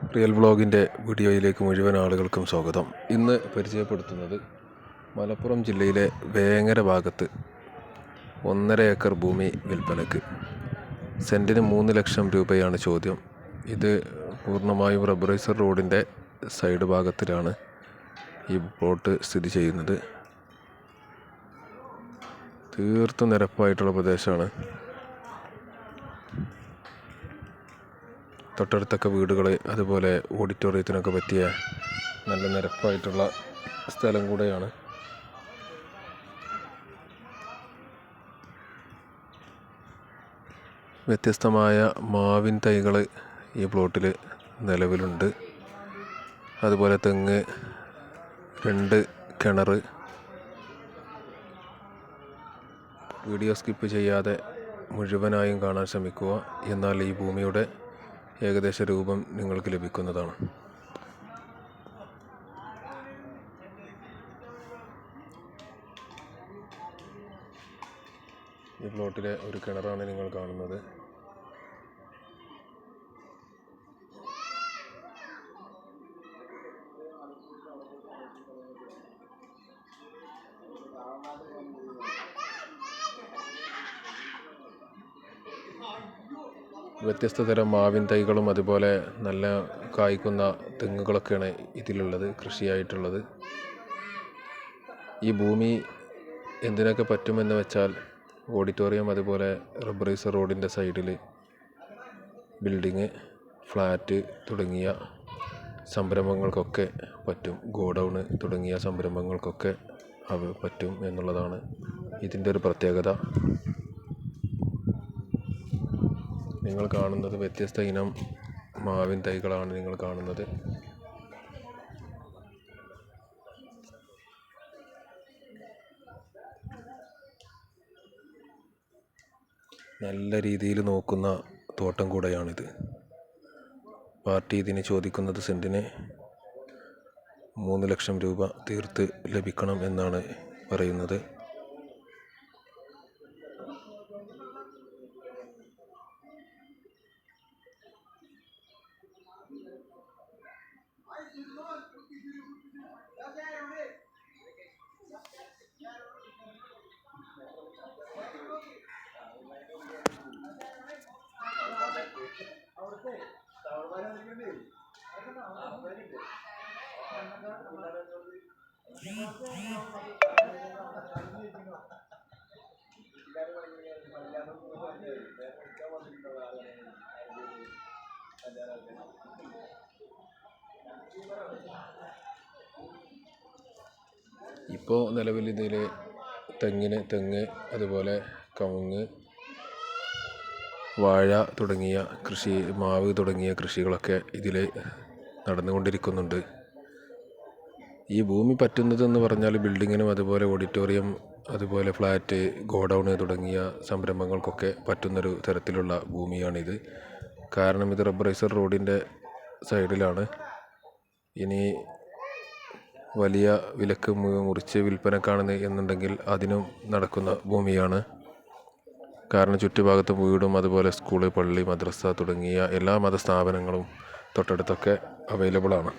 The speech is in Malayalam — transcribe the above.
റിയൽ വ്ളോഗിൻ്റെ വീഡിയോയിലേക്ക് മുഴുവൻ ആളുകൾക്കും സ്വാഗതം. ഇന്ന് പരിചയപ്പെടുത്തുന്നത് മലപ്പുറം ജില്ലയിലെ വേങ്ങര ഭാഗത്ത് 1.5 ഏക്കർ ഭൂമി വിൽപ്പനയ്ക്ക്. സെൻറ്റിന് 3 ലക്ഷം രൂപയാണ് ചോദ്യം. ഇത് പൂർണ്ണമായും റബ്ബറൈസർ റോഡിൻ്റെ സൈഡ് ഭാഗത്തിലാണ് ഈ പ്ലോട്ട് സ്ഥിതി ചെയ്യുന്നത്. തീർത്തും നിരപ്പായിട്ടുള്ള പ്രദേശമാണ്. തൊട്ടടുത്തൊക്കെ വീടുകൾ, അതുപോലെ ഓഡിറ്റോറിയത്തിനൊക്കെ പറ്റിയ നല്ല നിരപ്പായിട്ടുള്ള സ്ഥലം കൂടെയാണ്. വ്യത്യസ്തമായ മാവിൻ തൈകൾ ഈ പ്ലോട്ടിൽ നിലവിലുണ്ട്. അതുപോലെ തെങ്ങ്, 2 കിണർ. വീഡിയോ സ്കിപ്പ് ചെയ്യാതെ മുഴുവനായും കാണാൻ ശ്രമിക്കുക. എന്നാൽ ഈ ഭൂമിയുടെ ഏകദേശ രൂപം നിങ്ങൾക്ക് ലഭിക്കുന്നതാണ്. ഈ പ്ലോട്ടിലെ ഒരു കിണറാണ് നിങ്ങൾ കാണുന്നത്. വ്യത്യസ്ത തരം മാവിൻ തൈകളും അതുപോലെ നല്ല കായ്ക്കുന്ന തെങ്ങുകളൊക്കെയാണ് ഇതിലുള്ളത്, കൃഷിയായിട്ടുള്ളത്. ഈ ഭൂമി എന്തിനൊക്കെ പറ്റുമെന്ന് വെച്ചാൽ ഓഡിറ്റോറിയം, അതുപോലെ റബ്ബറൈസർ റോഡിൻ്റെ സൈഡിൽ ബിൽഡിങ്, ഫ്ലാറ്റ് തുടങ്ങിയ സംരംഭങ്ങൾക്കൊക്കെ പറ്റും. ഗോഡൗണ് തുടങ്ങിയ സംരംഭങ്ങൾക്കൊക്കെ അവ പറ്റും എന്നുള്ളതാണ് ഇതിൻ്റെ ഒരു പ്രത്യേകത. നിങ്ങൾ കാണുന്നത് വ്യത്യസ്ത ഇനം മാവിൻ തൈകളാണ് നിങ്ങൾ കാണുന്നത്. നല്ല രീതിയിൽ നോക്കുന്ന തോട്ടം കൂടെയാണിത്. പാർട്ടി ഇതിന് ചോദിക്കുന്നത് സെൻറ്റിന് 3 ലക്ഷം രൂപ തീർത്ത് ലഭിക്കണം എന്നാണ് പറയുന്നത്. ഇപ്പോൾ നിലവിൽ ഇതിൽ തെങ്ങ്, അതുപോലെ കവുങ്ങ്, വാഴ തുടങ്ങിയ കൃഷി, മാവ് തുടങ്ങിയ കൃഷികളൊക്കെ ഇതിൽ നടന്നുകൊണ്ടിരിക്കുന്നുണ്ട്. ഈ ഭൂമി പറ്റുന്നതെന്ന് പറഞ്ഞാൽ ബിൽഡിങ്ങിനും അതുപോലെ ഓഡിറ്റോറിയം, അതുപോലെ ഫ്ലാറ്റ്, ഗോഡൗണ് തുടങ്ങിയ സംരംഭങ്ങൾക്കൊക്കെ പറ്റുന്നൊരു തരത്തിലുള്ള ഭൂമിയാണിത്. കാരണം ഇത് റബ്ബറൈസർ റോഡിൻ്റെ സൈഡിലാണ്. ഇനി വലിയ വിലക്ക് മുറിച്ച് വിൽപ്പനക്കാണ് എന്നുണ്ടെങ്കിൽ അതിനും നടക്കുന്ന ഭൂമിയാണ്. കാരണം ചുറ്റുഭാഗത്ത് വീടും, അതുപോലെ സ്കൂള്, പള്ളി, മദ്രസ തുടങ്ങിയ എല്ലാ മതസ്ഥാപനങ്ങളും തൊട്ടടുത്തൊക്കെ അവൈലബിളാണ്.